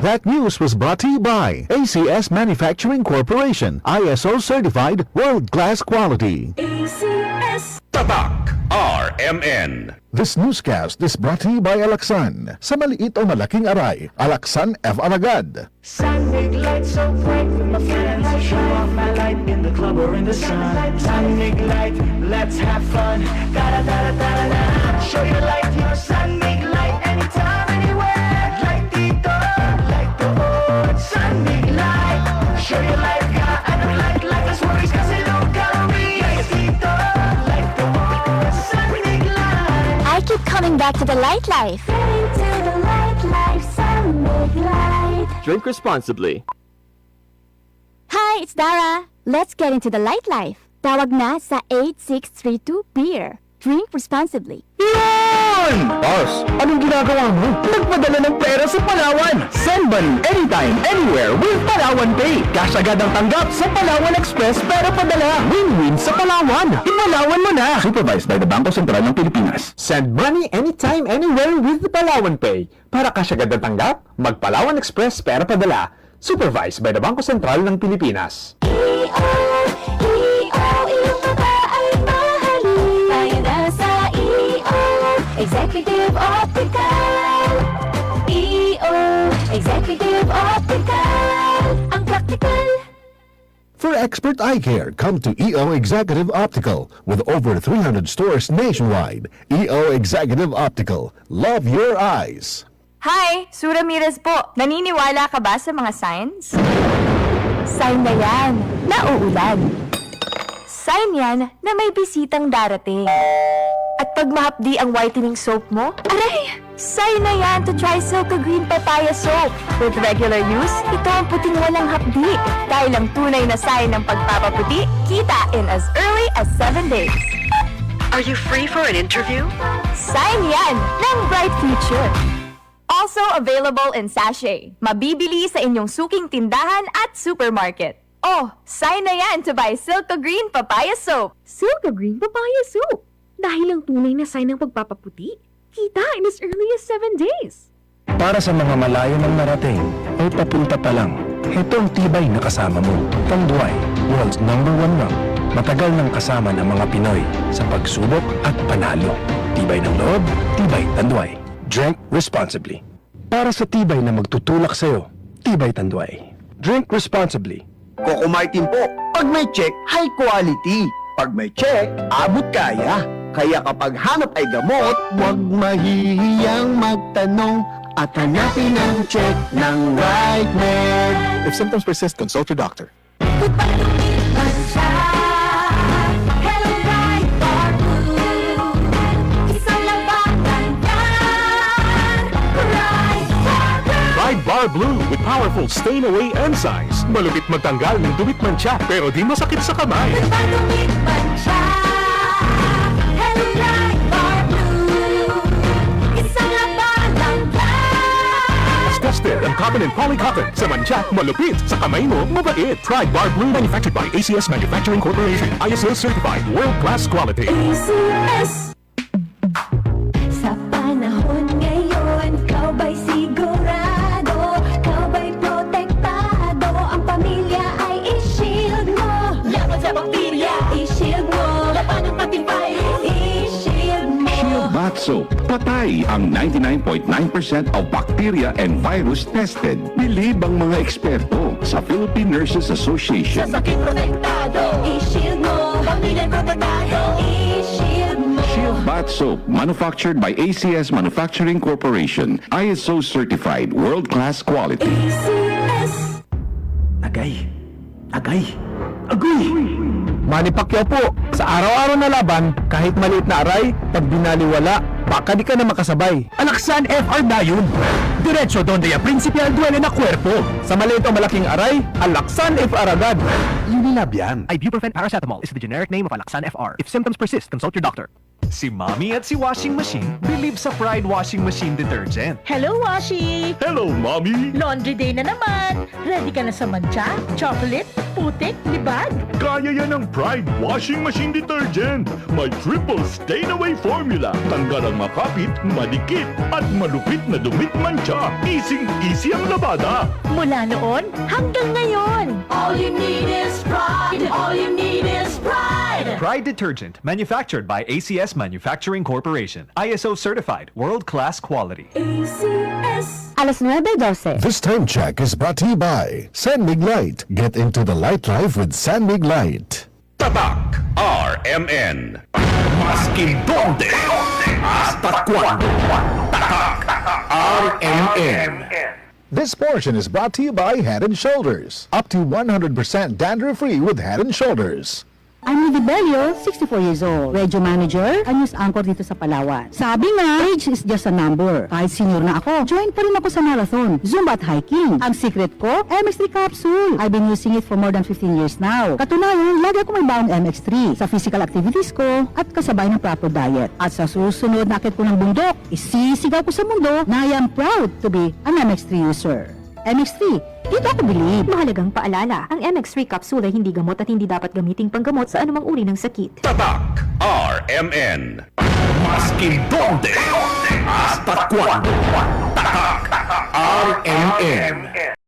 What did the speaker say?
That news was brought to you by ACS Manufacturing Corporation, ISO certified world-class quality. ACS. Tatak RMN. This newscast is brought to you by Alaksan. Sa maliit o malaking aray, Alaksan F. Aragad. Sun make light so bright with my friends. Show off my light in the club or in the sun. Sun make light, let's have fun. Da da da da da da. Show your light, your sun make light anytime, anywhere. Light dito, light doon. Sun make light. Show your light, ka anong light as worries kasi low calorie. Light dito, light doon. Sun make light. I keep coming back to the light life. Getting to the light life, sun make light. Drink responsibly. Hi, it's Dara. Let's get into the light life. Tawag na sa 8632 Beer. Drink responsibly. Yun! Boss, anong ginagawa mo? Nagpadala ng pera sa Palawan. Send money anytime, anywhere with Palawan Pay. Cash agad ang tanggap sa Palawan Express pero padala. Win-win sa Palawan. Ipalawan mo na. Supervised by the Bangko Sentral ng Pilipinas. Send money anytime, anywhere with the Palawan Pay. Para cash agad ang tanggap, mag-Palawan Express pero padala. Supervised by the Bangko Sentral ng Pilipinas. Iyong baba ay mahalin. Tayo na sa Executive Optical. Executive Optical. Ang practical. For expert eye care, come to EO Executive Optical. With over 300 stores nationwide, EO Executive Optical. Love your eyes. Hi! Sue Ramirez po. Naniniwala ka ba sa mga signs? Sign na yan, na uulan. Sign yan na may bisitang darating. At pag mahapdi ang whitening soap mo, aray! Sign na yan to try Silka Green Papaya Soap. With regular use, ito ang puting walang hapdi. Dahil ang tunay na sign ng pagpapaputi, kita in as early as 7 days. Are you free for an interview? Sign yan ng Bright Future. Also available in sachet. Mabibili sa inyong suking tindahan at supermarket. Oh, sign na yan to buy Silka Green Papaya Soap. Silka Green Papaya Soap. Dahil ang tunay na sign ng pagpapaputi, kita in as early as 7 days. Para sa mga malayo ng narating o papunta pa lang, ito ang tibay na kasama mo. Tanduay, world's #1 rum. Matagal nang kasama ng mga Pinoy sa pagsubok at panalo. Tibay ng loob, tibay Tanduay. Drink responsibly. Para sa tibay na magtutulak sa'yo, tibay Tanduay. Drink responsibly. Coco Martin po. Pag may check, high quality. Pag may check, abot kaya. Kaya kapag hanap ay gamot, huwag mahihiyang magtanong at hanapin ang check ng right med. If symptoms persist, consult your doctor. Pagpalumipan siya. Hello, Bright Bar Blue. Isang labanan yan. Bright Bar Blue. Bright Bar Blue with powerful stain-away enzymes. Malupit magtanggal ng dumit mancha pero di masakit sa kamay. Pagpalumipan siya. Hello, Bright Bar Blue. Isang labanan yan. As tested ang cotton and polycotton. Sa mancha, malupit. Sa kamay mo, mabait. Bright Bar Blue manufactured by ACS Manufacturing Corporation. ISO certified world-class quality. ACS. Sa panahon ngayon, ikaw ba'y sigurado? Ikaw ba'y protektado? Ang pamilya ay i-shield mo. Laban sa bakterya, i-shield mo. Laban ng matibay, i-shield mo. Shield Bath Soap. Patay ang 99.9% of bacteria and virus tested. Believe ang mga eksperto sa Philippine Nurses Sa Association. sakit protektado, i-shield mo. Pamilya protektado, i-shield mo. Shield Bath Soap, manufactured by ACS Manufacturing Corporation. ISO certified world-class quality. ACS. Agay. Agay. Agoy! Manny Pacquiao po, sa araw-araw na laban, kahit maliit na aray, pag binaliwala, baka di ka na makasabay. Alaksan FR na yun. Diretso donde ya principal duele na cuerpo. Sa maliit o malaking aray, Alaksan FR agad. Unilab yan. Ibuprofen paracetamol is the generic name of Alaksan FR. If symptoms persist, consult your doctor. Si Mommy at si Washing Machine believe sa Pride Washing Machine Detergent. Hello, Washi! Hello, Mommy! Laundry day na naman! Ready ka na sa mancha, chocolate, putik, libag? Kaya yan ang Pride Washing Machine Detergent. May triple stain-away formula. Tanggal ang makapit, madikit, at malupit na dumit mancha. Easy ang labada. Mula noon hanggang ngayon. All you need is pride. All you need is pride. Pride Detergent, manufactured by ACS Manufacturing Corporation. ISO certified, world-class quality. ACS. Alas 9:12. This time check is brought to you by San Mig Light. Get into the light life with San Mig Light. Tatak RMN. Maskin donde hasta cuando. Tatak RMN. This portion is brought to you by Head & Shoulders. Up to 100% dandruff-free with Head & Shoulders. I'm Lily Bello, 64 years old. Radio manager, and news anchor dito sa Palawan. Sabi nga, age is just a number. Kahit senior na ako, join pa rin ako sa marathon, Zumba at hiking. Ang secret ko, MX3 capsule. I've been using it for more than 15 years now. Katunayan, lagi ako may baong MX3 sa physical activities ko at kasabay ng proper diet. At sa susunod na akit ko ng bundok, isisigaw ko sa mundo na I am proud to be an MX3 user. MX3, dito ako believe. Mahalagang paalala, ang MX3 capsule ay hindi gamot at hindi dapat gamiting panggamot sa anumang uri ng sakit. Tatak RMN. Maskin donde hasta cuando. Tatak RMN.